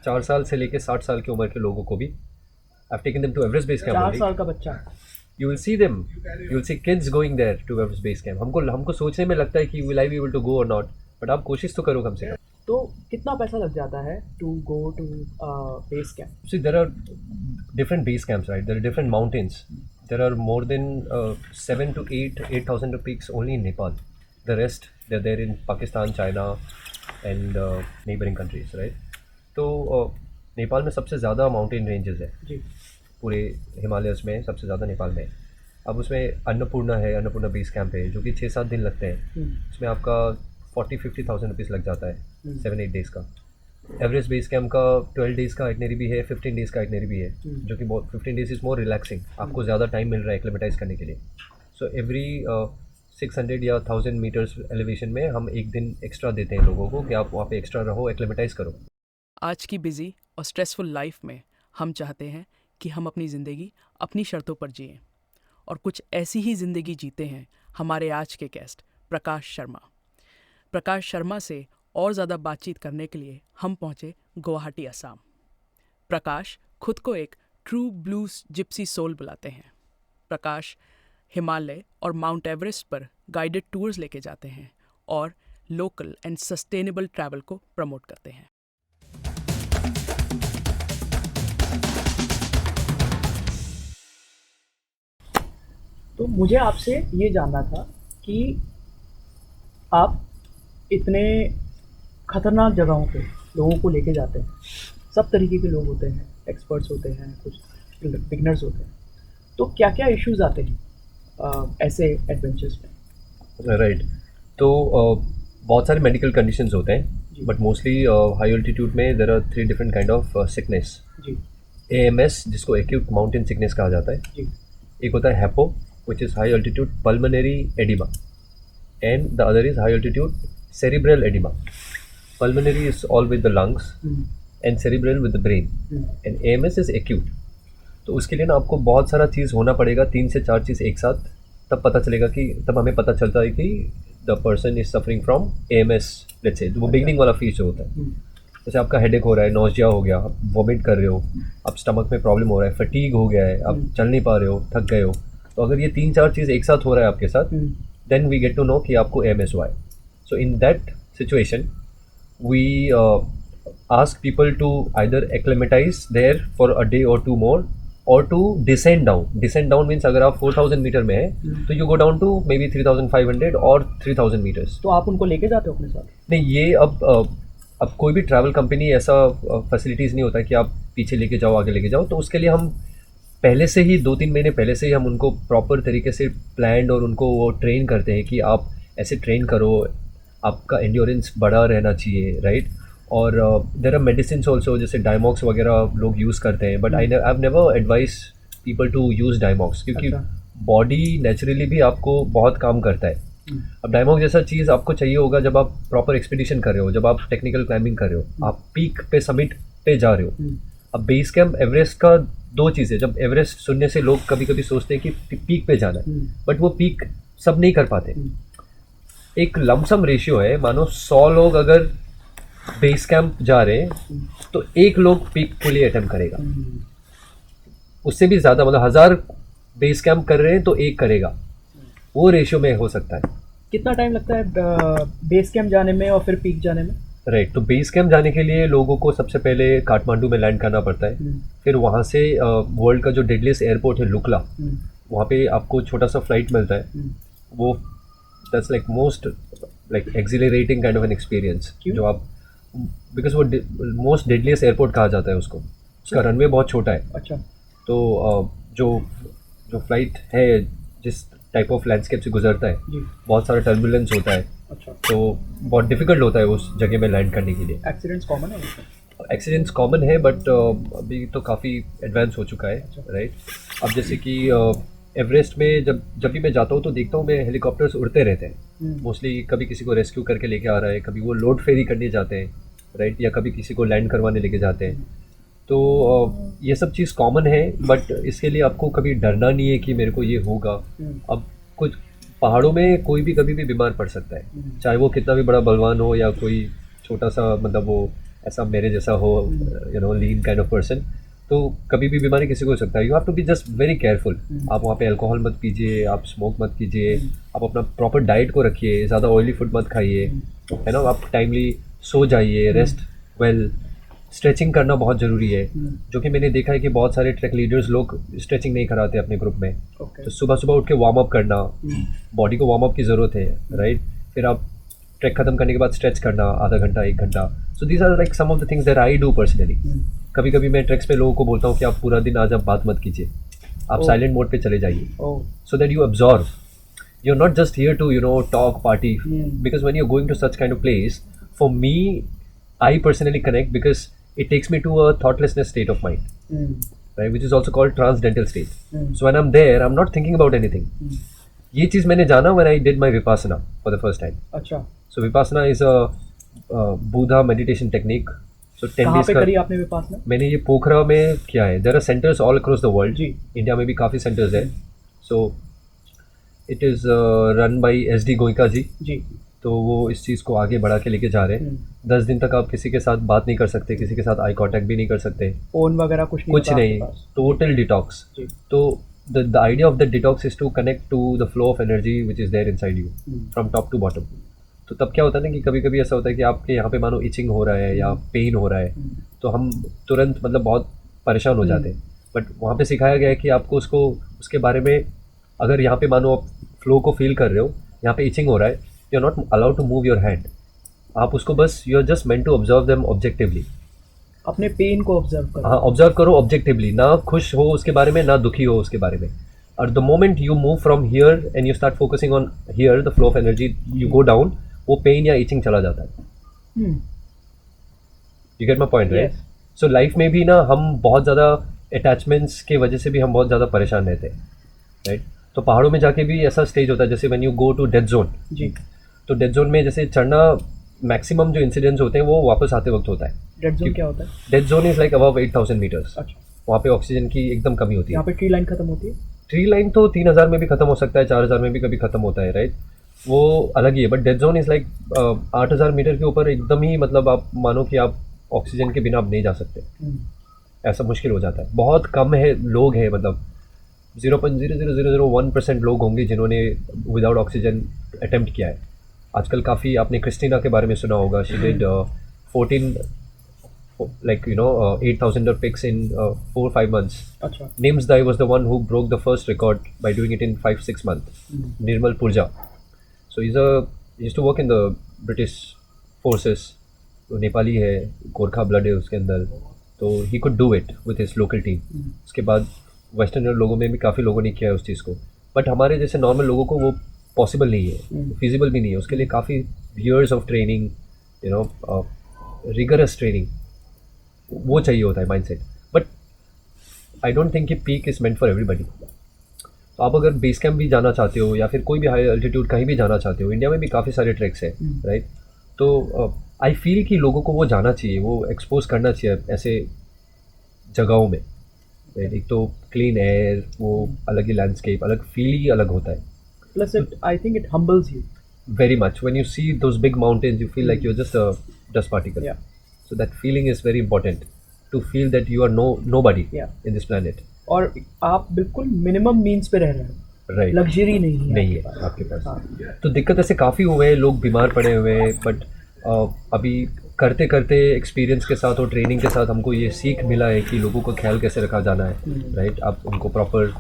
4 साल से लेके 60 साल की उम्र के लोगों को भी, I've taken them to Everest Base Camp 4 साल only. का बच्चा? You will see them, you will see kids going there to Everest Base Camp. हमको सोचने में लगता है कि will I be able to go or not, but आप कोशिश तो करो कम से कम. तो कितना पैसा लग जाता है to go to base camp? See, there are different base camps, right? There are different mountains. There are more than 7 to 8,000 peaks only in Nepal. The rest, they're there in Pakistan, China, and neighboring countries, right? तो नेपाल में सबसे ज़्यादा mountain ranges है जी। पूरे Himalayas में, सबसे ज़्यादा नेपाल में है. अब उसमें अन्नपूर्णा है, अन्नपूर्णा बेस कैंप है जो कि 6-7 दिन लगते हैं. उसमें आपका 40-50,000 रुपीज़ लग जाता है 7-8 डेज़ का. एवरेस्ट बेस कैंप का 12 डेज़ का आइटनरी भी है, 15 डेज़ का आइटनरी भी है, जो कि 15 डेज़ इज़ मोर रिलैक्सिंग. आपको ज़्यादा टाइम मिल रहा है एक्लेमेटाइज करने के लिए. सो एवरी 600 या 1000 मीटर्स एलिवेशन में हम एक दिन एक्स्ट्रा देते हैं लोगों को कि आप वहाँ पे एक्स्ट्रा रहो, एक्लेमेटाइज करो. आज की बिजी और स्ट्रेसफुल लाइफ में हम चाहते हैं कि हम अपनी ज़िंदगी अपनी शर्तों पर जिएं और कुछ ऐसी ही ज़िंदगी जीते हैं हमारे आज के गेस्ट प्रकाश शर्मा. प्रकाश शर्मा से और ज़्यादा बातचीत करने के लिए हम पहुँचे गुवाहाटी, असम. प्रकाश खुद को एक ट्रू ब्लूज जिप्सी सोल बुलाते हैं. प्रकाश हिमालय और माउंट एवरेस्ट पर गाइडेड टूर्स लेके जाते हैं और लोकल एंड सस्टेनेबल ट्रैवल को प्रमोट करते हैं. तो मुझे आपसे ये जानना था कि आप इतने खतरनाक जगहों पे लोगों को लेके जाते हैं. सब तरीके के लोग होते हैं, एक्सपर्ट्स होते हैं, कुछ बिगनर्स होते हैं. तो क्या क्या इश्यूज आते हैं ऐसे एडवेंचर्स में? राइट. तो बहुत सारे मेडिकल कंडीशंस होते हैं, जी. बट मोस्टली हाई ऑल्टीट्यूड में there are 3 different kind of sickness. जी. AMS, जिसको एक्यूट माउंटेन सिकनेस कहा जाता है. जी. एक होता है हैपो, which is high altitude pulmonary edema, and the other is high altitude cerebral edema. Pulmonary is all with the lungs and cerebral with the brain, and AMS is acute. तो उसके लिए ना आपको बहुत सारा चीज़ होना पड़ेगा, 3 से 4 चीज़ एक साथ, तब पता चलेगा कि तब हमें पता चलता है कि the person is suffering from AMS. Let's say वो बिगनिंग वाला फेज जो होता है, जैसे आपका हेडेक हो रहा है, नॉजिया हो गया, आप वॉमिट कर रहे हो, आप स्टमक में प्रॉब्लम हो रहा है, फटीग हो गया है, आप चल नहीं पा रहे हो, थक गए हो. तो अगर ये 3-4 चीज़ एक साथ हो रहा है आपके साथ, then we get to know कि आपको AMS हुआ है. So in that situation we ask people to either acclimatise there for a day और 2 मोर, और to descend down. Descend down means अगर आप 4000 मीटर में है तो you go down to maybe 3500 और 3000 मीटर्स. तो आप उनको लेके जाते हो अपने साथ? नहीं, ये अब कोई भी ट्रैवल कंपनी ऐसा फैसिलिटीज़ नहीं होता कि आप पीछे लेके जाओ, आगे लेके जाओ. तो उसके लिए हम पहले से ही 2-3 महीने पहले से ही हम उनको प्रॉपर तरीके से प्लान्ड और उनको वो ट्रेन करते हैं कि आप ऐसे ट्रेन करो, आपका एंड्योरेंस बड़ा रहना चाहिए, राइट. और देयर आर मेडिसिन ऑल्सो, जैसे डायमॉक्स वगैरह लोग यूज़ करते हैं, but I have never advise people to use Diamox, क्योंकि बॉडी नेचुरली भी आपको बहुत काम करता है. अब डायमॉक्स जैसा चीज़ आपको चाहिए होगा जब आप प्रॉपर एक्सपीडिशन कर रहे हो, जब आप टेक्निकल क्लाइंबिंग कर रहे हो, आप पीक पे समिट पे जा रहे हो. अब बेस कैंप एवरेस्ट का 2 चीज़ें, जब एवरेस्ट सुनने से लोग कभी कभी सोचते हैं कि पीक पे जाना है, बट वो पीक सब नहीं कर पाते. एक लमसम रेशियो है, मानो 100 लोग अगर बेस कैंप जा रहे हैं तो 1 लोग पीक के लिए अटेम्प्ट करेगा. उससे भी ज़्यादा, मतलब 1000 बेस कैंप कर रहे हैं तो 1 करेगा. वो रेशियो में हो सकता है. कितना टाइम लगता है बेस कैंप जाने में और फिर पीक जाने में? राइट. तो बेस कैंप जाने के लिए लोगों को सबसे पहले काठमांडू में लैंड करना पड़ता है. फिर वहाँ से वर्ल्ड का जो डेडलीस्ट एयरपोर्ट है लुकला, वहाँ पे आपको छोटा सा फ्लाइट मिलता है. वो that's like most like accelerating kind of an experience. जो आप, बिकॉज वो मोस्ट डेडलीस्ट एयरपोर्ट कहा जाता है उसको. उसका रनवे बहुत छोटा है. अच्छा. तो जो फ्लाइट है जिस टाइप ऑफ लैंडस्केप से गुजरता है, बहुत सारा टर्बुलेंस होता है. अच्छा. तो बहुत डिफिकल्ट होता है उस जगह में लैंड करने के लिए. एक्सीडेंट्स कॉमन है? एक्सीडेंट्स कॉमन है, बट अभी तो काफ़ी एडवांस हो चुका है, राइट. अब जैसे कि एवरेस्ट में जब भी मैं जाता हूँ तो देखता हूँ मैं हेलीकॉप्टर्स उड़ते रहते हैं. मोस्टली कभी किसी को रेस्क्यू करके लेके आ रहा है, कभी वो लोड फेरी करने जाते हैं, राइट, या कभी किसी को लैंड करवाने लेके जाते हैं. तो ये सब चीज़ कॉमन है, बट इसके लिए आपको कभी डरना नहीं है कि मेरे को ये होगा. अब कुछ पहाड़ों में कोई भी कभी भी बीमार पड़ सकता है, चाहे वो कितना भी बड़ा बलवान हो या कोई छोटा सा, मतलब वो ऐसा मेरे जैसा हो, लीन काइंड ऑफ पर्सन, तो कभी भी बीमारी किसी को हो सकता है. You have to be just very careful. आप वहाँ पे अल्कोहल मत पीजिए, आप स्मोक मत कीजिए, आप अपना प्रॉपर डाइट को रखिए, ज़्यादा ऑयली फूड मत खाइए, है ना. आप टाइमली सो जाइए, रेस्ट वेल, स्ट्रेचिंग करना बहुत ज़रूरी है. जो कि मैंने देखा है कि बहुत सारे ट्रैक लीडर्स लोग स्ट्रेचिंग नहीं कराते अपने ग्रुप में. ओके. तो सुबह सुबह उठ के वार्म अप करना, बॉडी को वार्म अप की ज़रूरत है, राइट. फिर आप ट्रैक खत्म करने के बाद स्ट्रेच करना आधा घंटा 1 घंटा. So these are like some of the things that I do personally. कभी कभी मैं ट्रैक्स पे लोगों को बोलता हूँ कि आप पूरा दिन आज आप बात मत कीजिए, आप साइलेंट मोड पे चले जाइए, ओह. so that you absorb. You're not just here to talk, party, because when you're going to such kind of place, for me, I personally connect because it takes me to a thoughtlessness state of mind, right, which is also called transcendental state. So when I'm there, I'm not thinking about anything. ये चीज़ मैंने जाना when I did my vipassana for the first time. अच्छा. So vipassana is a Buddha meditation technique. So 10 कहाँ days पे का करी आपने विपासना? मैंने ये पोखरा में किया है. There are centres all across the world. जी. इंडिया में भी काफ़ी सेंटर्स है. So it is run by SD गोइका जी. जी. तो वो इस चीज़ को आगे बढ़ा के लेके जा रहे हैं. 10 दिन तक आप किसी के साथ बात नहीं कर सकते, किसी के साथ आई कांटेक्ट भी नहीं कर सकते, फोन वगैरह कुछ नहीं कुछ होता नहीं, आपके पास? Total detox. जी. तो the idea of the detox is to connect to the flow of energy which is there inside you from top to bottom. तो तब क्या होता है ना कि कभी कभी ऐसा होता है कि आपके यहाँ पे मानो इचिंग हो रहा है या पेन हो रहा है, तो हम तुरंत मतलब बहुत परेशान हो जाते हैं. बट वहाँ पे सिखाया गया है कि आपको उसके बारे में, अगर यहाँ पे मानो आप फ्लो को फील कर रहे हो, यहाँ पे इचिंग हो रहा है, you are not allowed to move your hand. आप उसको बस, you are just meant to observe them objectively. अपने पेन को ऑब्जर्व करो. हाँ, ऑब्जर्व करो ऑब्जेक्टिवली, ना खुश हो उसके बारे में, ना दुखी हो उसके बारे में. और the moment you move from here and you start focusing on here, the flow of energy, you go down, वो पेन या इचिंग चला जाता है. You get my point, right. So life में भी ना हम बहुत ज़्यादा अटैचमेंट्स के वजह से भी हम बहुत ज़्यादा परेशान रहते हैं, राइट. तो पहाड़ों में जाके भी ऐसा स्टेज होता है, जैसे when you go to death zone. जी. तो डेथ जोन में जैसे चढ़ना, मैक्सिमम जो इंसिडेंट्स होते हैं वो वापस आते वक्त होता है. डेड जोन क्या होता है? Death zone is like above 8000 metres. अच्छा. वहाँ पे ऑक्सीजन की एकदम कमी होती है. यहाँ पे ट्री लाइन खत्म होती है? ट्री लाइन तो 3000 में भी खत्म हो सकता है, 4000 में भी कभी खत्म होता है, राइट. वो अलग ही है. But death zone is like 8000 metre के ऊपर एकदम ही, मतलब आप मानो कि आप ऑक्सीजन के बिना आप नहीं जा सकते. ऐसा मुश्किल हो जाता है. बहुत कम है लोग हैं, मतलब 0.00001% लोग होंगे जिन्होंने विदाउट ऑक्सीजन अटेम्प्ट किया है. आजकल काफ़ी आपने क्रिस्टीना के बारे में सुना होगा. She did 14 like 8,000 pics in 4-5 months. अच्छा. Nims Dai was the one who broke the first record by doing it in 5-6 months. Nirmal Purja. So he used to work in the British forces. तो नेपाली है, Gorkha blood है उसके अंदर, तो he could do it with his local team. उसके बाद western लोगों में भी काफ़ी लोगों ने किया है उस चीज़ को. बट हमारे जैसे नॉर्मल लोगों को वो पॉसिबल नहीं है, फिजिबल भी नहीं है. उसके लिए काफ़ी years of training, rigorous training वो चाहिए होता है, mindset. But I don't think कि peak is meant for everybody. तो आप अगर बेस कैंप भी जाना चाहते हो या फिर कोई भी हाई अल्टीट्यूड कहीं भी जाना चाहते हो, इंडिया में भी काफ़ी सारे ट्रैक्स हैं, राइट. तो आई फील कि लोगों को वो जाना चाहिए, वो एक्सपोज करना चाहिए ऐसे जगहों में. एक तो क्लीन एयर, वो अलग ही लैंडस्केप, अलग फील ही अलग होता है. Plus it, I think it हम्बल्स you very much. When you see those big mountains, you feel like you're just a dust particle. Yeah. So that feeling is very important, to feel that you are nobody in this planet. और आप बिल्कुल minimum means पे रह रहे हो, Right. Luxury नहीं है आपके पास. हाँ. तो दिक्कत ऐसे काफ़ी हुए हैं, लोग बीमार पड़े हुए हैं. बट अभी करते करते एक्सपीरियंस के साथ और ट्रेनिंग के साथ हमको ये सीख मिला है कि लोगों को ख्याल कैसे रखा जाना है, राइट. आप उनको प्रॉपर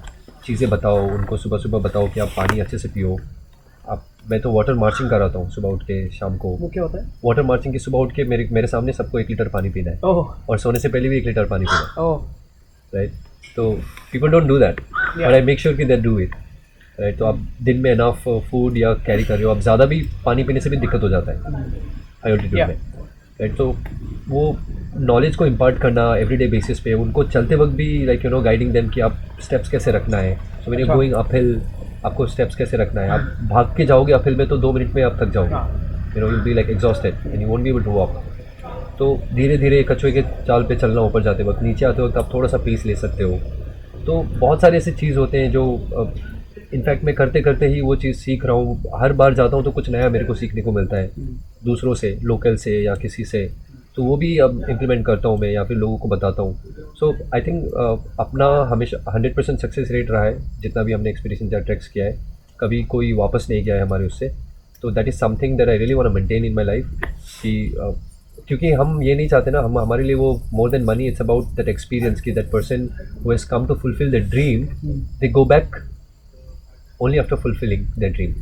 चीज़ें बताओ, उनको सुबह सुबह बताओ कि आप पानी अच्छे से पियो. मैं तो वाटर मार्चिंग कराता हूँ सुबह उठ के शाम को. वो क्या होता है? वाटर मार्चिंग की सुबह उठ के मेरे सामने सबको 1 लीटर पानी पीना है. ओह. और सोने से पहले भी 1 लीटर पानी पीना है, ओह. राइट. तो people don't do that, but I make sure कि दे डू इट, राइट. तो आप दिन में इनफ फूड या कैरी कर रहे हो, आप ज़्यादा भी पानी पीने से भी दिक्कत हो जाता है हाई ऑल्टीट्यूड में, राइट. तो वो नॉलेज को इम्पार्ट करना एवरीडे बेसिस पे, उनको चलते वक्त भी लाइक गाइडिंग देम कि आप स्टेप्स कैसे रखना है. So when you going uphill, आपको स्टेप्स कैसे रखना है. आप भाग के जाओगे अपहिल में तो 2 मिनट में आप थक जाओगे, you will be like exhausted and you won't be able to walk. तो धीरे धीरे कछुए के चाल पे चलना, ऊपर जाते वक्त, नीचे आते वक्त आप थोड़ा सा पीस ले सकते हो. तो बहुत सारे ऐसे चीज़ होते हैं जो इनफैक्ट मैं करते करते ही वो चीज़ सीख रहा हूँ. हर बार जाता हूँ तो कुछ नया मेरे को सीखने को मिलता है, दूसरों से, लोकल से या किसी से. तो वो भी अब इम्प्लीमेंट करता हूँ मैं या फिर लोगों को बताता हूँ। सो आई थिंक अपना हमेशा 100% सक्सेस रेट रहा है जितना भी हमने एक्सपीडिशन या ट्रैक्स किया है, कभी कोई वापस नहीं गया है हमारे उससे। तो that is something that I really want to maintain in my life कि क्योंकि हम ये नहीं चाहते ना, हम हमारे लिए वो more than money, it's about that experience कि that person who has come to fulfil the dream, they go back only after fulfilling their dream.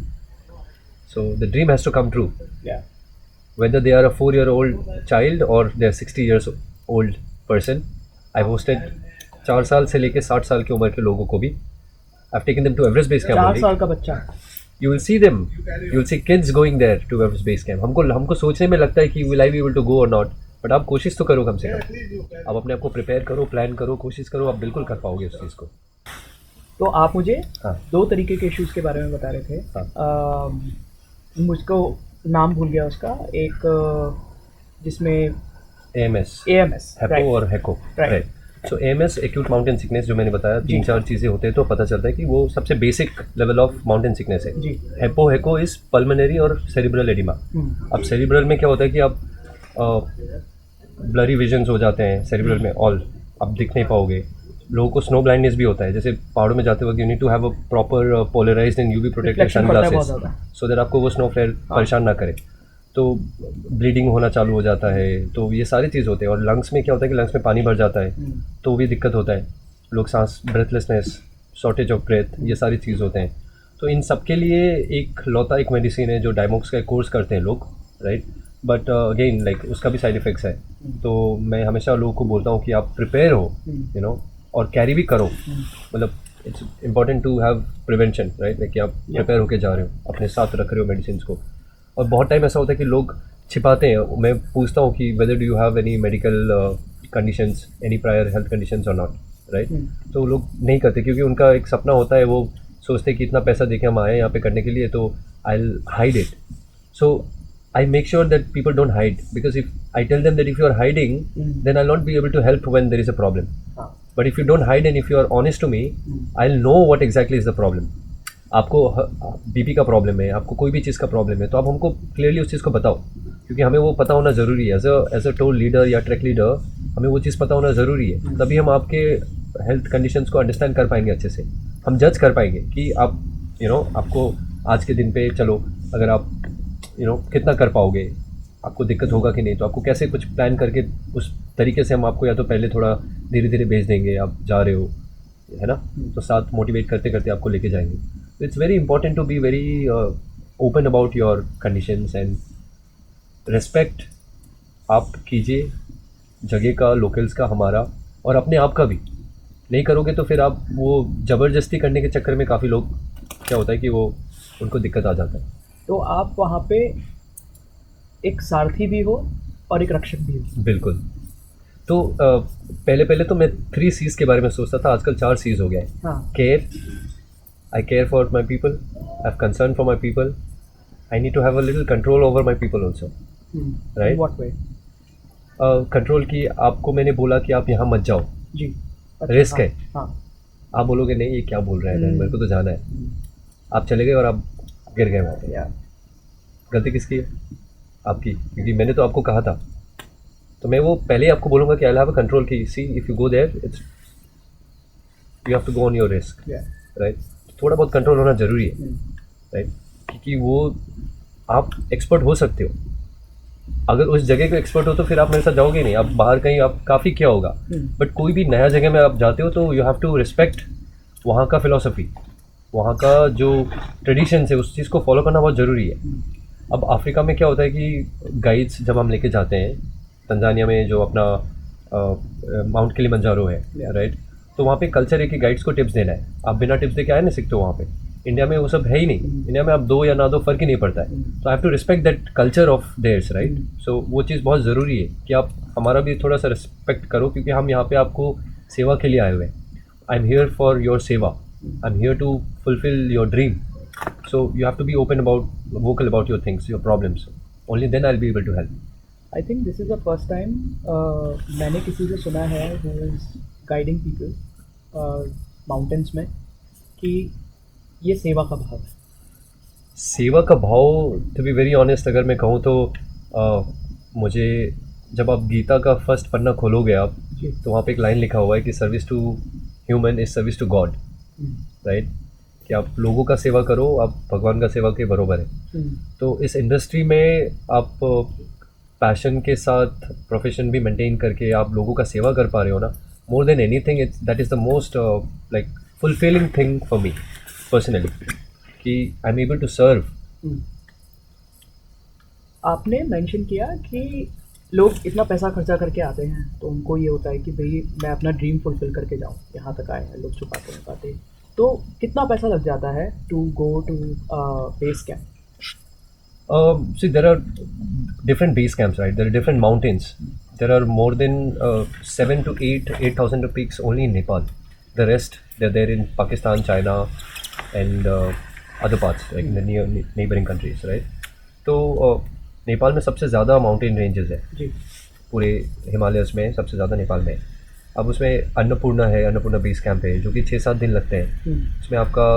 So the dream has to come true. Yeah. Whether they are a 4-year-old child or they're 60 years old person. I've hosted 4 साल से लेके 60 साल की उम्र के लोगों को भी. I've taken them to Everest Base Camp 4 only. साल का बच्चा। You will see them. You will see kids going there to Everest Base Camp. हमको सोचने में लगता है कि will I be able to go or not. But आप कोशिश तो करो कम से कम। आप अपने आप को प्रिपेयर करो, प्लान करो, कोशिश करो, आप बिल्कुल कर पाओगे उस चीज़ को। तो आप मुझे हाँ। 2 तरीके के इश्यूज़ के बारे में बता रहे थे। हाँ। मुझको नाम भूल गया उसका, एक जिसमें AMS, AMS, हेपो right. और हेको, Right. राइट। सो AMS एक्यूट माउंटेन सिकनेस जो मैंने बताया, जी। 3-4 चीज़ें होते हैं तो पता चलता है कि वो सबसे basic level of mountain sickness है। जी। हेपो हेको इज पल्मोनरी और सेरिब्रल एडिमा। अब सेरिब्रल में क्या होता है कि आप ब्लरी विजन्स हो जाते हैं सेरिब्रल में, ऑल आप दिख नहीं पाओगे। लोगों को स्नो ब्लाइंडनेस भी होता है, जैसे पहाड़ों में जाते वक्त you need to have a proper polarised and UV protected Reflection पड़ता है बहुत सनग्लासेस ज़्यादा। सो दैट आपको वो स्नो फ्लेयर परेशान ना करे। तो ब्लीडिंग होना चालू हो जाता है, तो ये सारी चीज़ होते हैं। और लंग्स में क्या होता है कि लंग्स में पानी भर जाता है, तो भी दिक्कत होता है। लोग सांस, ब्रेथलेसनेस, शॉर्टेज ऑफ ब्रेथ, ये सारी चीज़ होते हैं। तो इन सब के लिए एक लौता एक मेडिसिन है जो डायमोक्स का कोर्स करते हैं लोग, राइट। बट अगेन लाइक उसका भी साइड इफ़ेक्ट्स है। तो मैं हमेशा लोगों को बोलता हूँ कि आप प्रिपेयर हो, यू नो, और कैरी भी करो। मतलब it's important to have prevention, right, like कि आप प्रिपेयर होके जा रहे हो, अपने साथ रख रहे हो मेडिसिन को। और बहुत टाइम ऐसा होता है कि लोग छिपाते हैं। मैं पूछता हूँ कि whether do you have any medical conditions, any prior health conditions और नॉट, राइट। तो लोग नहीं करते क्योंकि उनका एक सपना होता है, वो सोचते हैं कि इतना पैसा देके हम आए यहाँ पे करने के लिए, तो I will hide it. So I make sure that people don't hide, because if I tell them that if you are hiding, then I'll not be able to help when there is a problem. But if you don't hide and if you are honest to me, I'll know what exactly is the problem. आपको BP का problem है, आपको कोई भी चीज़ का problem है, तो आप हमको क्लियरली उस चीज़ को बताओ, क्योंकि हमें वो पता होना ज़रूरी है। एज अ टूर लीडर या ट्रैक लीडर हमें वो चीज़ पता होना ज़रूरी है, तभी हम आपके हेल्थ कंडीशंस को अंडरस्टैंड कर पाएंगे अच्छे से। हम जज कर पाएंगे कि आप आपको आज के दिन पे चलो, अगर आप कितना कर पाओगे, आपको दिक्कत होगा कि नहीं, तो आपको कैसे कुछ प्लान करके उस तरीके से हम आपको या तो पहले थोड़ा धीरे धीरे भेज देंगे, आप जा रहे हो, है ना, तो साथ मोटिवेट करते करते आपको लेके जाएंगे। तो it's very important to be very open about your conditions and respect आप कीजिए जगह का, लोकल्स का, हमारा, और अपने आप का भी। नहीं करोगे तो फिर आप वो ज़बरदस्ती करने के चक्कर में काफ़ी लोग क्या होता है कि वो उनको दिक्कत आ जाता है। तो आप वहाँ पे एक सारथी भी हो और एक रक्षक भी हो। बिल्कुल। तो पहले पहले तो मैं 3 C's के बारे में सोचता था, आजकल 4 C's हो गया है। हाँ। Care, I care for my people, I have concern for my people, I need to have a little control over my people also, right. What way? Control की आपको मैंने बोला कि आप यहाँ मत जाओ, जी। रिस्क हाँ, है। हाँ। आप बोलोगे नहीं ये क्या बोल रहा है, मेरे को तो जाना है। आप चले गए और आप गिर गए वहाँ पे, यार गलती किसकी है? आपकी, क्योंकि मैंने तो आपको कहा था। तो मैं वो पहले ही आपको बोलूँगा कि आई हैव अ कंट्रोल की see if you go there it's you have to go on your risk, right. थोड़ा बहुत कंट्रोल होना ज़रूरी है, राइट, क्योंकि वो आप एक्सपर्ट हो सकते हो। अगर उस जगह के एक्सपर्ट हो तो फिर आप मेरे साथ जाओगे नहीं, आप बाहर कहीं आप काफ़ी क्या होगा। बट कोई भी नया जगह में आप जाते हो तो यू हैव टू रिस्पेक्ट वहाँ का फ़िलॉसफी, वहाँ का जो ट्रेडिशंस है, उस चीज़ को फॉलो करना बहुत ज़रूरी है। अब अफ्रीका में क्या होता है कि गाइड्स जब हम लेके जाते हैं, तंजानिया में जो अपना माउंट किलिमंजारो है, राइट, तो वहाँ पे कल्चर है कि गाइड्स को टिप्स देना है। आप बिना टिप्स दे के आए नहीं सकते हो वहाँ पे। इंडिया में वो सब है ही नहीं। इंडिया में आप दो या ना दो फ़र्क ही नहीं पड़ता है। तो I have to respect that culture of theirs, right. So वो चीज़ बहुत ज़रूरी है कि आप हमारा भी थोड़ा सा रिस्पेक्ट करो, क्योंकि हम यहाँ पे आपको सेवा के लिए आए हुए हैं। I am here for your सेवा, I am here to fulfil your dream. So you have to be vocal about your things, your problems. Only then I'll be able to help. I think this is the first time मैंने किसी से सुना है who is guiding people mountains में कि ये सेवा का भाव है। सेवा का भाव, to be very honest, अगर मैं कहूँ तो मुझे जब आप गीता का फर्स्ट पन्ना खोलोगे आप, जी। तो वहाँ पे एक लाइन लिखा हुआ है कि service to human is service to God, hmm, right? कि आप लोगों का सेवा करो, आप भगवान का सेवा के बराबर है। हम्म, तो इस इंडस्ट्री में आप पैशन के साथ प्रोफेशन भी मेंटेन करके आप लोगों का सेवा कर पा रहे हो ना, more than anything it's that is the most like fulfilling thing for me personally, कि I am able to serve. Hmm. आपने मेंशन किया कि लोग इतना पैसा खर्चा करके आते हैं तो उनको ये होता है कि भाई मैं अपना ड्रीम फुलफिल करके जाऊँ, यहाँ तक आए हैं लोग छुपाते छुपाते। तो कितना पैसा लग जाता है to go to base camp? See, there are different base camps, right? There are different mountains. There are more than 7 to 8,000 peaks only in Nepal. The rest, they're there in Pakistan, China, and other parts, like in the neighboring countries, right? तो नेपाल में सबसे ज़्यादा mountain ranges है जी। पूरे Himalayas में, सबसे ज़्यादा नेपाल में है। अब उसमें अन्नपूर्णा है, अन्नपूर्णा बेस कैंप है, जो कि 6-7 दिन लगते हैं। उसमें आपका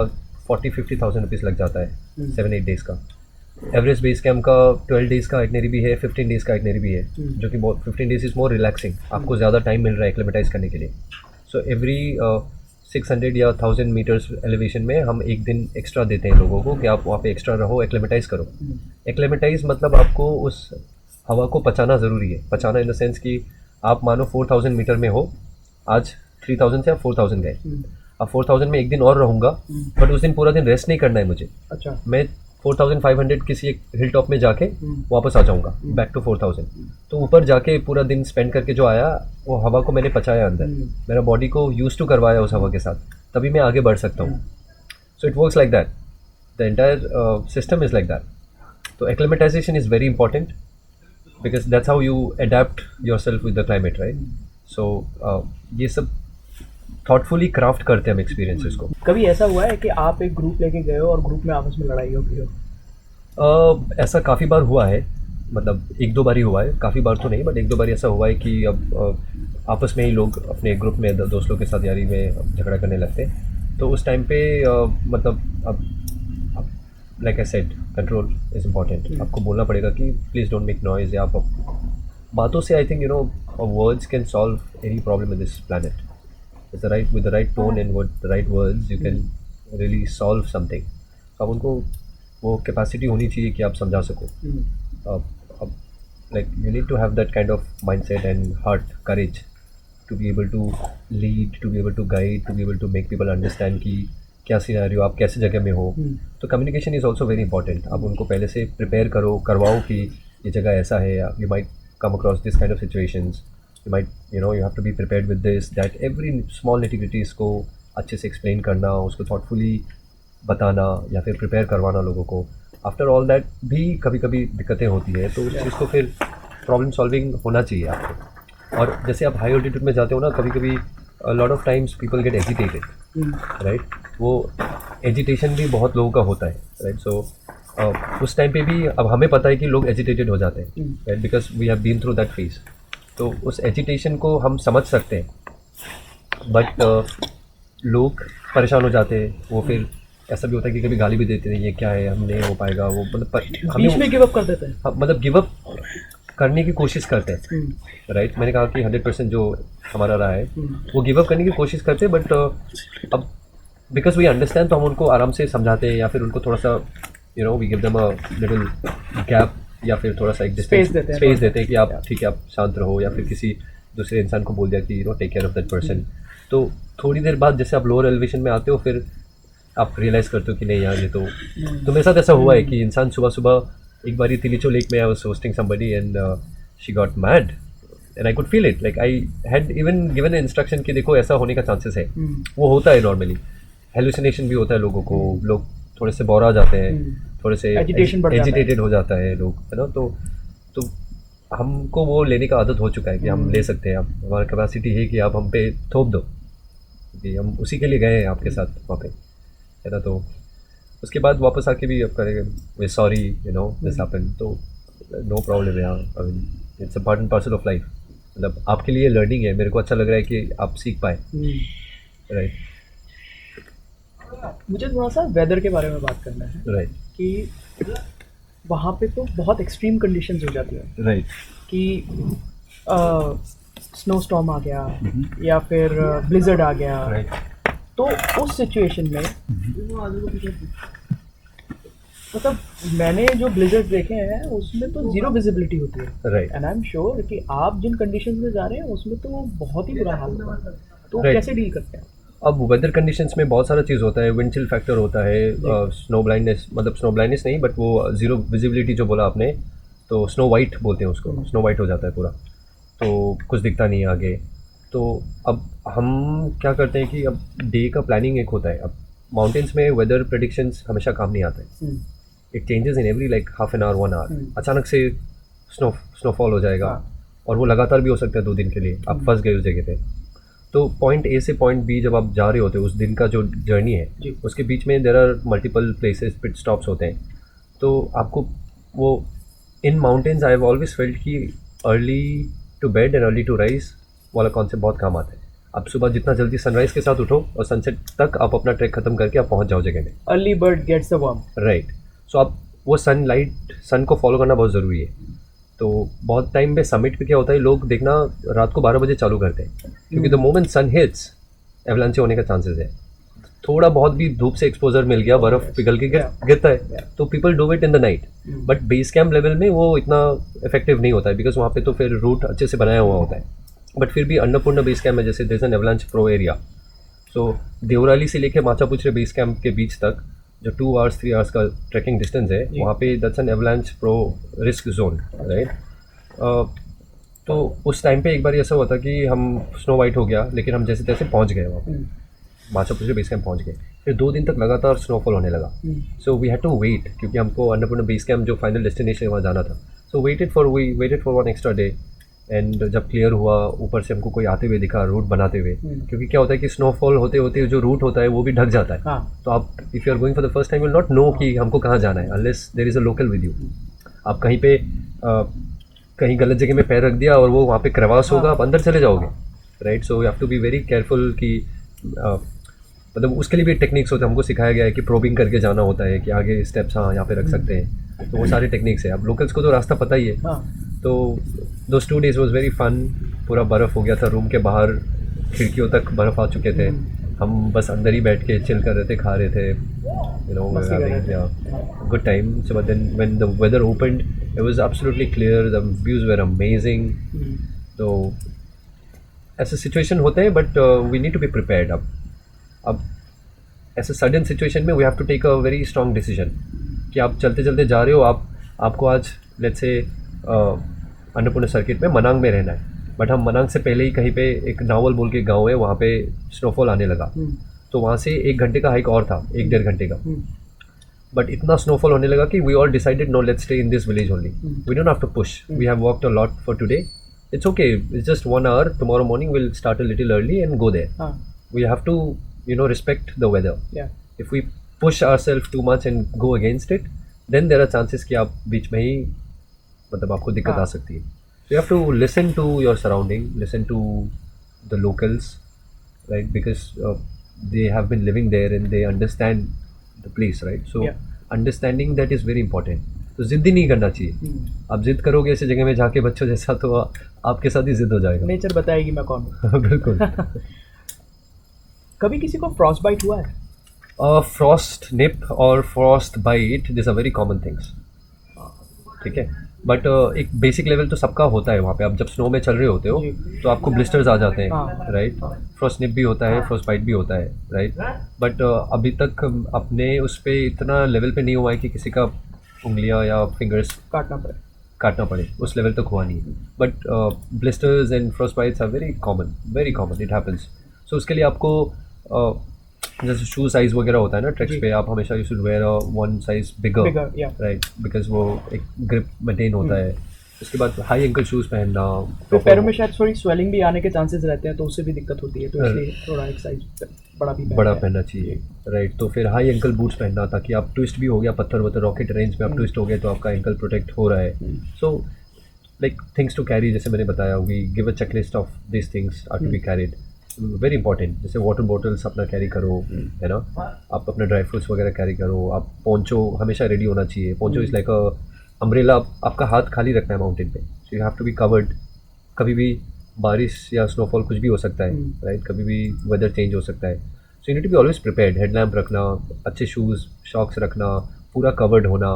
40-50,000 रुपीज़ लग जाता है 7-8 डेज़ का। एवरेस्ट बेस कैंप का 12 डेज़ का आइटनरी भी है, 15 डेज़ का आइटनरी भी है, जो कि बहुत 15 डेज़ इज़ मोर रिलैक्सिंग, आपको ज़्यादा टाइम मिल रहा है एक्लेमेटाइज करने के लिए। सो एवरी 600 या 1000 मीटर्स एलिवेशन में हम एक दिन एक्स्ट्रा देते हैं लोगों को कि आप वहाँ पे एक्स्ट्रा रहो, एक्लेमेटाइज करो। एक्लेमेटाइज मतलब आपको उस हवा को पचाना ज़रूरी है। पचाना इन द सेंस कि आप मानो 4000 मीटर में हो, आज 3000 से आप 4000 गए, अब 4000 में एक दिन और रहूँगा, बट उस दिन पूरा दिन रेस्ट नहीं करना है मुझे। अच्छा। मैं 4500 किसी एक हिल टॉप में जाके वापस आ जाऊँगा बैक टू 4000। तो ऊपर जाके पूरा दिन स्पेंड करके जो आया, वो हवा को मैंने पचाया अंदर, मेरा बॉडी को यूज टू करवाया उस हवा के साथ, तभी मैं आगे बढ़ सकता हूँ। So it works like that, the entire system is like that. तो acclimatisation is very important because that's how you adapt yourself with the climate, right? So ये सब thoughtfully craft करते हैं हम experiences को। कभी ऐसा हुआ है कि आप एक ग्रुप लेके गए हो और ग्रुप में आपस में लड़ाई हो गई हो? ऐसा काफ़ी बार हुआ है, मतलब 1-2 बार ही हुआ है, काफ़ी बार तो नहीं, बट 1-2 बार ऐसा हुआ है कि अब आपस में ही लोग अपने ग्रुप में दोस्तों के साथ यारी में झगड़ा करने लगते हैं। तो उस टाइम पे मतलब अब like I said, control is important. आपको बोलना पड़ेगा कि प्लीज़ डोंट मेक नॉइज़, या आप बातों से I think words can solve any problem in this planet. With the right tone and with the right words you can really solve something. अब उनको वो कैपेसिटी होनी चाहिए कि आप समझा सको। अब like you need to have that kind of mindset and heart courage to be able to lead, to be able to guide, to be able to make people understand कि क्या सिनेरियो, आप कैसे जगह में हो। तो communication is also very important. आप उनको पहले से प्रिपेयर करवाओ कि ये जगह ऐसा है, you might come across this kind of situations, you might you have to be prepared with this that, every small nitty gritties को अच्छे से एक्सप्लेन करना, उसको थॉटफुली बताना या फिर प्रिपेयर करवाना लोगों को। आफ्टर ऑल दैट भी कभी कभी दिक्कतें होती है, तो उस चीज़ को फिर प्रॉब्लम सॉल्विंग होना चाहिए आपको। और जैसे आप हाई ऑल्टीट्यूड में जाते हो ना, कभी कभी lot of times people get agitated, right? वो एजिटेशन भी बहुत लोगों का होता है, राइट? सो उस टाइम पे भी अब हमें पता है कि लोग एजिटेटेड हो जाते हैं, right? Because we have been through that phase. तो उस एजिटेशन को हम समझ सकते हैं, बट लोग परेशान हो जाते हैं। वो फिर ऐसा भी होता है कि कभी गाली भी देते हैं, ये क्या है, हम नहीं हो पाएगा, वो मतलब बीच में गिव अप कर देते हैं। मतलब गिव अप करने की कोशिश करते हैं, राइट? मैंने कहा कि 100% जो हमारा रहा है वो गिव अप करने की कोशिश करते हैं, बट अब बिकॉज वी अंडरस्टैंड, तो हम उनको आराम से समझाते हैं, या फिर उनको थोड़ा सा we give them a little gap, या फिर थोड़ा सा एक डिस्टेंस स्पेस देते हैं कि आप ठीक है, आप शांत रहो, या फिर किसी दूसरे इंसान को बोल दिया कि take care of that person. तो थोड़ी देर बाद जैसे आप लोअर एलिवेशन में आते हो, फिर आप रियलाइज़ करते हो कि नहीं यार, ये तो मेरे साथ ऐसा हुआ है कि इंसान सुबह सुबह एक बार तिलीचो लेक में I was hosting somebody and she got mad and I could feel it, like I had even given instruction कि देखो ऐसा होने का चांसेस है। वो होता है नॉर्मली, हेलुसिनेशन भी होता है लोगों को, लोग थोड़े से बौरा जाते हैं, थोड़े से एजिटेटेड हो जाता है लोग, है ना? तो हमको वो लेने का आदत हो चुका है कि हम ले सकते हैं, आप हमारा कैपेसिटी है कि आप हम पे थोप दो, कि हम उसी के लिए गए हैं आपके साथ वहाँ पे, है ना? तो उसके बाद वापस आके भी आप करेंगे वे सॉरी दिस हैपेंड, तो नो प्रॉब्लम है। I mean it's a part and parcel of life. मतलब आपके लिए लर्निंग है, मेरे को अच्छा लग रहा है कि आप सीख पाए, राइट? मुझे थोड़ा सा वेदर के बारे में बात करना है, राइट, कि वहाँ पे तो बहुत एक्सट्रीम कंडीशंस हो जाती हैं, राइट, कि स्नो स्टॉर्म आ गया या फिर ब्लिजर्ड आ गया, राइट तो उस सिचुएशन में मतलब मैंने जो ब्लिजर्ड देखे हैं उसमें तो ज़ीरो विजिबिलिटी होती है, right and I am sure कि आप जिन कंडीशंस में जा रहे हैं उसमें तो बहुत ही बुरा हाल होगा, तो Right. कैसे डील करते हैं? अब वेदर कंडीशंस में बहुत सारा चीज़ होता है, विंड चिल फैक्टर होता है, स्नो ब्लाइंडनेस, मतलब स्नो ब्लाइंडनेस नहीं बट वो ज़ीरो विजिबिलिटी जो बोला आपने, तो स्नो वाइट बोलते हैं उसको, स्नो वाइट हो जाता है पूरा, तो कुछ दिखता नहीं है आगे। तो अब हम क्या करते हैं कि अब डे का प्लानिंग एक होता है। अब माउंटेन्स में वेदर प्रेडिक्शंस हमेशा काम नहीं आता है, it changes in every like half an hour 1 hour, अचानक से स्नोफॉल हो जाएगा और वो लगातार भी हो सकता है 2 दिन के लिए, आप फंस गए उस जगह पे। तो पॉइंट ए से पॉइंट बी जब आप जा रहे होते हो, उस दिन का जो जर्नी है उसके बीच में there are multiple places pit stops होते हैं। तो आपको वो in mountains I have always felt कि early to bed and early to rise वाला कॉन्सेप्ट बहुत काम आता है। आप सुबह जितना जल्दी सनराइज़ के साथ उठो और सनसेट तक आप अपना ट्रैक खत्म करके आप पहुंच जाओ जगह में। Early bird gets the worm. Right, so आप वो सन को फॉलो करना बहुत ज़रूरी है। तो बहुत टाइम पे समिट पे क्या होता है, लोग देखना रात को 12 बजे चालू करते हैं, क्योंकि the moment sun hits avalanche होने का चांसेस है। थोड़ा बहुत भी धूप से एक्सपोजर मिल गया, बर्फ़ पिघल के गिरता है, तो people do it in the night. But base camp level में वो इतना इफेक्टिव नहीं होता है, बिकॉज वहाँ पे तो फिर रूट अच्छे से बनाया हुआ होता है। बट फिर भी अन्नपूर्णा बेस कैम्प में जैसे there is an avalanche prone area, so Deurali से लेके माचापुचरे बेस कैम्प के बीच तक जो 2 आवर्स 3 आवर्स का ट्रैकिंग डिस्टेंस है, वहाँ पे that's an avalanche pro risk zone, right. तो उस टाइम पे एक बार ऐसा हुआ था कि हम स्नो वाइट हो गया, लेकिन हम जैसे तैसे पहुँच गए वहाँ पे, माचापुचरे बेस कैम्प पहुँच गए। फिर 2 दिन तक लगातार स्नोफॉल होने लगा, so we had to wait, क्योंकि हमको अन्नपूर्णा बेस कैम्प जो फाइनल डेस्टिनेशन है वहाँ जाना था। So we waited for 1 extra day, and जब क्लियर हुआ, ऊपर से हमको कोई आते हुए दिखा रूट बनाते हुए, क्योंकि क्या होता है कि स्नोफॉल होते होते जो रूट होता है वो भी ढक जाता है। तो आप if you are going for the first time, you will not know कि हमको कहाँ जाना है unless there is a local with you. आप कहीं पे कहीं गलत जगह में पैर रख दिया और वो वहाँ पे क्रवास होगा, आप अंदर चले जाओगे, right. So you have to be very careful कि मतलब उसके लिए भी टेक्निक्स होते हैं। हमको सिखाया गया है कि प्रोबिंग करके जाना होता है, कि आगे स्टेप्स हाँ यहाँ पे रख सकते हैं, तो वो सारे टेक्निक्स है। अब लोकल्स को तो रास्ता पता ही है। तो दोस 2 days वॉज वेरी फन। पूरा बर्फ़ हो गया था, रूम के बाहर खिड़कियों तक बर्फ़ आ चुके थे, हम बस अंदर ही बैठ के चिल कर रहे थे, खा रहे थे, you know, good time. So but then when the weather opened, it was absolutely clear, the views were amazing. तो ऐसे सिचुएशन होते हैं, but we need to be prepared. अब ऐसे सडन सिचुएशन में we have to take a very strong decision कि आप चलते चलते जा रहे हो, आपको आज लेट्स से अन्नपूर्णा सर्किट में मनांग में रहना है, बट हम मनांग से पहले ही कहीं पे एक नावल बोल के गांव है, वहाँ पे स्नोफॉल आने लगा। तो वहाँ से 1 घंटे का हाइक और था, 1-1.5 घंटे का, बट इतना स्नोफॉल होने लगा कि we all decided no, let's stay in this village only, we don't have to push, we have walked a lot for today, it's okay, it's just 1 hour, tomorrow morning will start a little early and go there. We have to respect the weather. If we push ourselves too much and go against it, then there are chances कि आप बीच में ही मतलब आपको दिक्कत आ सकती है। So you have to listen to your surrounding, listen to the locals, right? Because they have been living there and they understand the place, right? So understanding that is very important. तो जिद ही नहीं करना चाहिए। आप जिद करोगे ऐसी जगह में जाके बच्चों जैसा, तो आपके साथ ही जिद हो जाएगा। नेचर बताएगी मैं कौन हूँ। बिल्कुल। कभी किसी को फ्रॉस्ट बाइट हुआ है? फ्रॉस्ट निप और frost bite, this are very common things, ठीक है। बट एक बेसिक लेवल तो सबका होता है वहाँ पे। आप जब स्नो में चल रहे होते हो तो आपको ब्लिस्टर्स आ जाते हैं, राइट। फ्रॉस्ट निप भी होता है, फ्रॉस्ट बाइट भी होता है, राइट। बट अभी तक अपने उस पर इतना लेवल पे नहीं हुआ है कि किसी का उंगलियाँ या फिंगर्स काटना पड़े, उस लेवल तक हुआ नहीं। But blisters and frostbites are very common, it happens. So उसके लिए आपको जैसे शू साइज़ वगैरह होता है ना ट्रैक्स पे, आप हमेशा you should wear 1 size bigger, right, because वो एक ग्रिप मेंटेन होता है। उसके बाद हाई एंकल शूज़ पहनना, तो पैरों में शायद थोड़ी स्वेलिंग भी आने के चांसेस रहते हैं, तो उससे भी दिक्कत होती है, तो इसलिए थोड़ा एक साइज बड़ा पहनना चाहिए, राइट। तो फिर हाई एंकल बूट्स पहनना, ताकि आप ट्विस्ट भी हो गया, पत्थर वत्थर रॉकेट रेंज में आप ट्विस्ट हो गए तो आपका एंकल प्रोटेक्ट हो रहा है। So like things to carry, जैसे मैंने बताया, we give a checklist of this things are to be carried, very important. जैसे वाटर बॉटल्स अपना कैरी करो, है ना, आप अपना ड्राई फ्रूट्स वगैरह कैरी करो, आप पोंचो हमेशा रेडी होना चाहिए। Poncho is like a umbrella, आपका हाथ खाली रखना है माउंटेन पे, so you have to be covered कभी भी बारिश या स्नोफॉल कुछ भी हो सकता है, हम्म। राइट? कभी भी वेदर चेंज हो सकता है। So you need to be always prepared. Headlamp रखना, अच्छे शूज़, शॉक्स रखना, पूरा कवर्ड होना,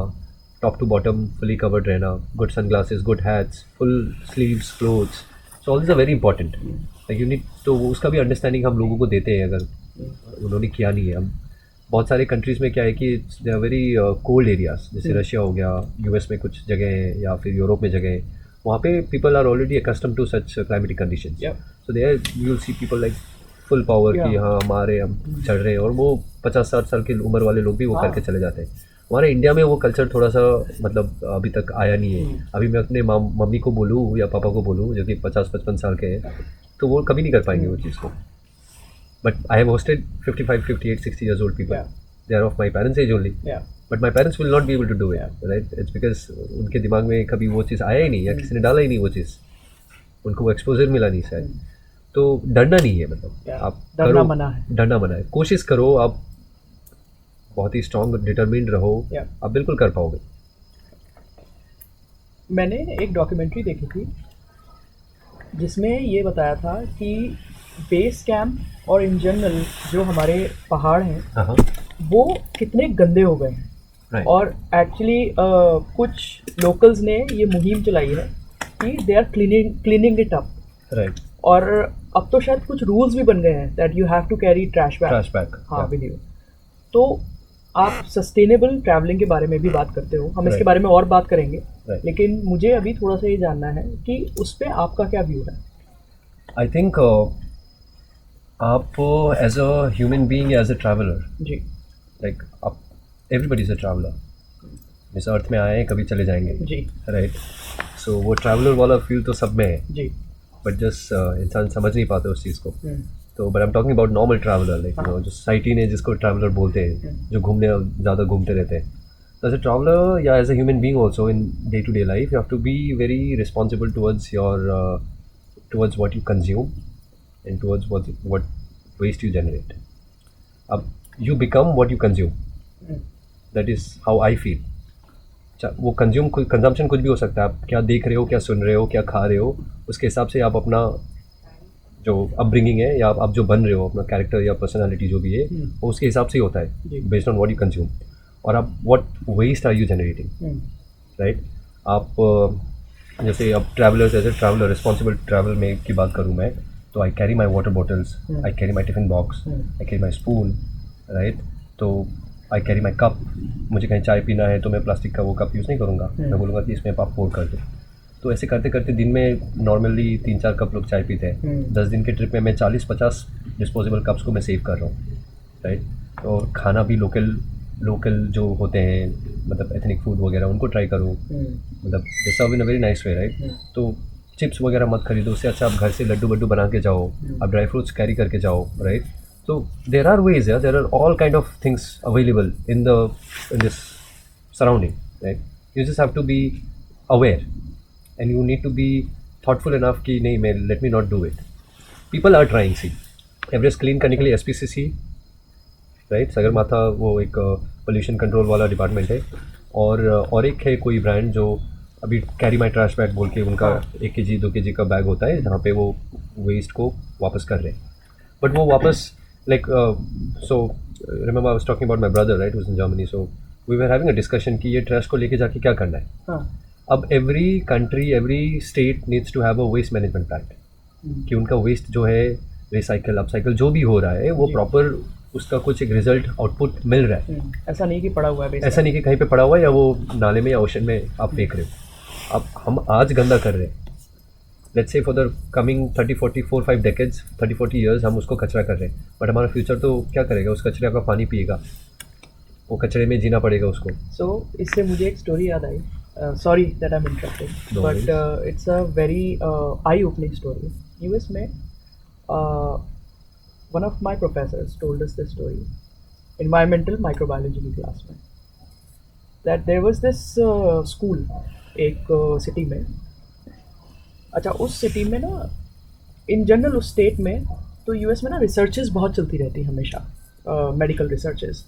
top to bottom fully covered रहना, good sunglasses, good hats, full sleeves clothes. So all this are very important. Like you need, तो वो उसका भी अंडरस्टैंडिंग हम लोगों को देते हैं अगर उन्होंने किया नहीं है। हम बहुत सारे कंट्रीज़ में क्या है कि they are very cold areas, जैसे रशिया हो गया, यूएस में कुछ जगह है या फिर यूरोप में जगह है, वहाँ पे people are already accustom to such climatic conditions. Yeah. So there you will see people like full power कि Yeah. हाँ हमारे हम चढ़ रहे हैं, और वो 50-60 साल की उम्र वाले लोग भी वो हाँ। करके चले जाते हैं। हमारे इंडिया में वो कल्चर थोड़ा सा मतलब अभी तक आया नहीं है। अभी मैं अपने मम्मी को बोलूँ या पापा को बोलूँ जो कि 50-55 साल के हैं, तो वो कभी नहीं कर पाएंगे वो चीज़ को। But I have hosted 55, 58, 60 years old people. Yeah. They are of my parents' age only. Yeah. But my parents will not be able to do it, Yeah. right? It's because उनके दिमाग में कभी वो चीज़ आया ही नहीं या किसी ने डाला ही नहीं वो चीज़, उनको वो एक्सपोजर मिला नहीं शायद। तो डरना नहीं है, मतलब Yeah. आप डरना करो, मना है। डरना मना है। कोशिश करो, आप बहुत ही स्ट्रॉन्ग डिटरमिन्ड रहो, Yeah. आप बिल्कुल कर पाओगे। मैंने एक डॉक्यूमेंट्री देखी थी जिसमें ये बताया था कि बेस कैंप और इन जनरल जो हमारे पहाड़ हैं हाँ हाँ, वो कितने गंदे हो गए हैं। राइट और एक्चुअली कुछ लोकल्स ने ये मुहिम चलाई है कि they are cleaning it up. Right. और अब तो शायद कुछ रूल्स भी बन गए हैं that you have to carry trash bag. Trash bag, हाँ, विद यू। तो आप सस्टेनेबल ट्रैवलिंग के बारे में भी बात करते हो, हम इसके Right. बारे में और बात करेंगे। Right. लेकिन मुझे अभी थोड़ा सा ये जानना है कि उस पर आपका क्या व्यू है। आई थिंक आप एज अ ह्यूमन बीइंग या एज अ ट्रैवलर, जी लाइक आप एवरीबडी इज अ ट्रैवलर। इस अर्थ में आए हैं, कभी चले जाएंगे, जी राइट? सो वो ट्रैवलर वाला फील तो सब में है, जी। बट जस्ट इंसान समझ नहीं पाता उस चीज़ को। हम्म, तो but I am talking about normal traveller, like जो सोसाइटी ने जिसको ट्रैवलर बोलते हैं, जो घूमने ज़्यादा घूमते रहते हैं। तो एज अ ट्रैवलर या as a human being also in day to day life, you have to be very responsible towards your towards what you consume and towards what waste you generate. अब you become what you consume, that is how I feel. वो consumption कुछ भी हो सकता है, आप क्या देख रहे हो, क्या सुन रहे हो, क्या खा रहे हो, उसके हिसाब से आप अपना जो अपब्रिंगिंग है या आप जो बन रहे हो, अपना कैरेक्टर या पर्सनालिटी जो भी है, वो उसके हिसाब से ही होता जी। है, based on what you consume. और आप what waste are you generating, right? आप जैसे अब travellers, as a traveller, responsible travel में की बात करूँ मैं, तो I carry my water bottles, I carry my tiffin box, I carry my spoon, right? तो आई कैरी माई कप। मुझे कहीं चाय पीना है तो मैं प्लास्टिक का वो कप यूज़ नहीं करूँगा, मैं बोलूँगा कि इसमें आप पोर कर दो। तो ऐसे करते करते दिन में नॉर्मली 3-4 कप लोग चाय पीते हैं। 10 दिन के ट्रिप में मैं 40-50 डिस्पोजेबल कप्स को मैं सेव कर रहा हूँ, राइट? और खाना भी लोकल जो होते हैं, मतलब एथनिक फूड वगैरह, उनको ट्राई करो, मतलब they serve in a very nice way, right? तो चिप्स वगैरह मत खरीदो, उससे अच्छा आप घर से लड्डू वड्डू बना के जाओ, आप ड्राई फ्रूट्स कैरी करके जाओ, right? So there are ways, yeah, there are all kind of things available in this surrounding, right? You just have to be aware and you need to be thoughtful enough कि नहीं, मैं let me not do it. People are trying, see, Everest clean करने के लिए SPCC, right, Sagarmatha, वो एक pollution control वाला department है, और एक है कोई ब्रांड जो अभी कैरी माई ट्रैश बैग बोल के उनका 1 kg 2 kg का बैग होता है, जहाँ पे वो वेस्ट को वापस कर रहे हैं। बट वो वापस like so remember I was talking about my brother, right, who's in Germany, so we were having a discussion कि ये ट्रैश को लेके जाके क्या करना है। हाँ, अब every country, every state needs to have a waste management plan कि उनका वेस्ट जो है रिसाइकल अपसाइकल जो भी हो रहा है वो प्रॉपर उसका कुछ एक रिजल्ट आउटपुट मिल रहा है। ऐसा नहीं कि पड़ा हुआ है ऐसा नहीं कि कहीं पे पड़ा हुआ है या वो नाले में या ओशन में आप फेंक रहे हो। अब हम आज गंदा कर रहे हैं, let's say for the coming 30-40 decades, 30-40 years हम उसको कचरा कर रहे हैं, बट हमारा फ्यूचर तो क्या करेगा? उस कचरे का पानी पिएगा, वो कचरे में जीना पड़ेगा उसको। सो इससे मुझे एक स्टोरी याद आई, sorry that I am interrupting, No but it's a very eye opening story. US में one of my professors told us this story, environmental microbiology की क्लास में, that there was this school एक city में। अच्छा, उस city में ना, in general उस स्टेट में, तो यूएस में ना रिसर्चेस बहुत चलती रहती हैं हमेशा, मेडिकल रिसर्चेस।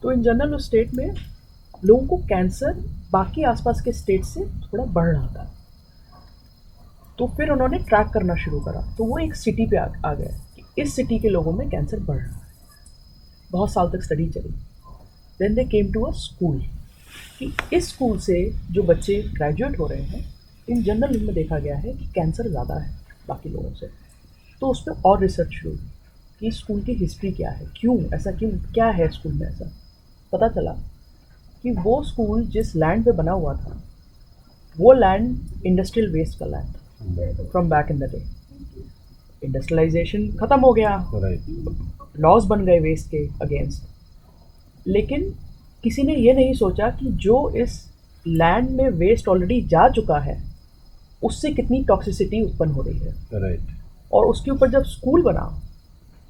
तो इन जनरल उस स्टेट में लोगों को कैंसर बाकी आसपास के स्टेट से थोड़ा बढ़ रहा था। तो फिर उन्होंने ट्रैक करना शुरू करा, तो वो एक सिटी पे आ गया कि इस सिटी के लोगों में कैंसर बढ़ रहा है। बहुत साल तक स्टडी चली। Then they came to a school कि इस स्कूल से जो बच्चे ग्रेजुएट हो रहे हैं, इन जनरल इनमें देखा गया है कि कैंसर ज़्यादा है बाकी लोगों से। तो उस पर और रिसर्च शुरू कि स्कूल की हिस्ट्री क्या है, क्यों ऐसा, क्यों क्या है स्कूल में ऐसा। पता चला कि वो स्कूल जिस लैंड पे बना हुआ था, वो लैंड इंडस्ट्रियल वेस्ट का लैंड था from back in the day. Industrialisation ख़त्म हो गया, राइट। लॉज बन गए वेस्ट के अगेंस्ट, लेकिन किसी ने ये नहीं सोचा कि जो इस लैंड में वेस्ट ऑलरेडी जा चुका है उससे कितनी टॉक्सिसिटी उत्पन्न हो रही है। राइट। और उसके ऊपर जब स्कूल बना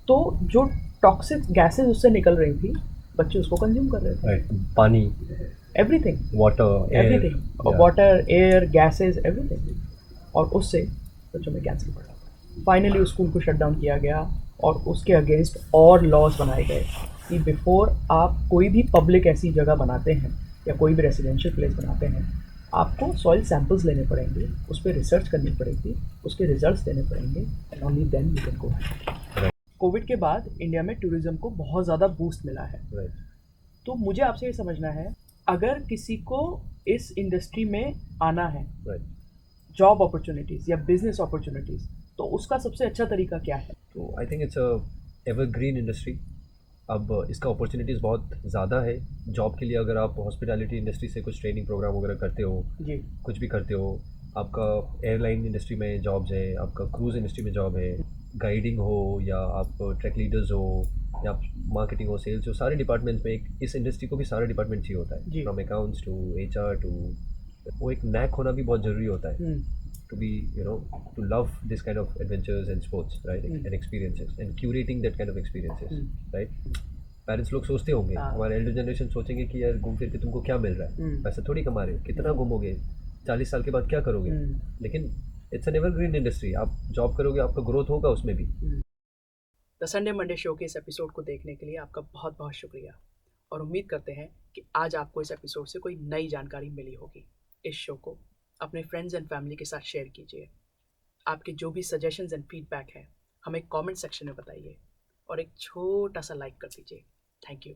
तो जो टॉक्सिक गैसेस उससे निकल रही थी, बच्चे उसको कंज्यूम कर रहे थे। राइट। पानी, everything, water, air, everything, water, air, gases, everything. और उससे बच्चों में कैंसर बढ़ा। फाइनली उस स्कूल को शट डाउन किया गया और उसके अगेंस्ट और लॉज बनाए गए कि बिफोर आप कोई भी पब्लिक ऐसी जगह बनाते हैं या कोई भी रेजिडेंशियल प्लेस बनाते हैं, आपको सॉइल सैंपल्स लेने पड़ेंगे, उस पर रिसर्च करनी पड़ेगी, उसके रिजल्ट्स देने पड़ेंगे, and only then you can go. Covid के बाद इंडिया में टूरिज्म को बहुत ज़्यादा बूस्ट मिला है। राइट। तो मुझे आपसे ये समझना है, अगर किसी को इस इंडस्ट्री में आना है, राइट। जॉब अपॉर्चुनिटीज़ या बिजनेस अपॉर्चुनिटीज़, तो उसका सबसे अच्छा तरीका क्या है? तो I think it's a evergreen industry. अब इसका अपॉर्चुनिटीज़ बहुत ज़्यादा है जॉब के लिए। अगर आप हॉस्पिटैलिटी इंडस्ट्री से कुछ ट्रेनिंग प्रोग्राम वगैरह करते हो, जी, कुछ भी करते हो, आपका एयरलाइन इंडस्ट्री में जॉब्स है, आपका क्रूज़ इंडस्ट्री में जॉब है, गाइडिंग हो या आप ट्रैक लीडर्स हो या आप मार्केटिंग हो, सेल्स हो, सारे डिपार्टमेंट्स में एक इस इंडस्ट्री को भी सारा डिपार्टमेंट चाहिए होता है, जी। From accounts to HR to, वो एक नैक होना भी बहुत ज़रूरी होता है to be, to love this kind of adventures and sports, right? And experiences and curating that kind of experiences, right? Parents लोग सोचते होंगे, हाँ। हमारे एल्डर जनरेशन सोचेंगे कि यार घूम फिर के तुमको क्या मिल रहा है, पैसा थोड़ी कमा रहे हो, कितना घूमोगे, 40 साल के बाद क्या करोगे। लेकिन इट्स एन एवरग्रीन इंडस्ट्री, आप जॉब करोगे, आपका ग्रोथ होगा उसमें भी। द संडे मंडे शो के इस एपिसोड को देखने के लिए आपका बहुत बहुत शुक्रिया और उम्मीद करते हैं कि आज आपको इस एपिसोड से कोई नई जानकारी मिली होगी। इस शो को अपने फ्रेंड्स एंड फैमिली के साथ शेयर कीजिए। आपके जो भी सजेशंस एंड फीडबैक है हमें कमेंट सेक्शन में बताइए और एक छोटा सा लाइक कर दीजिए। Thank you.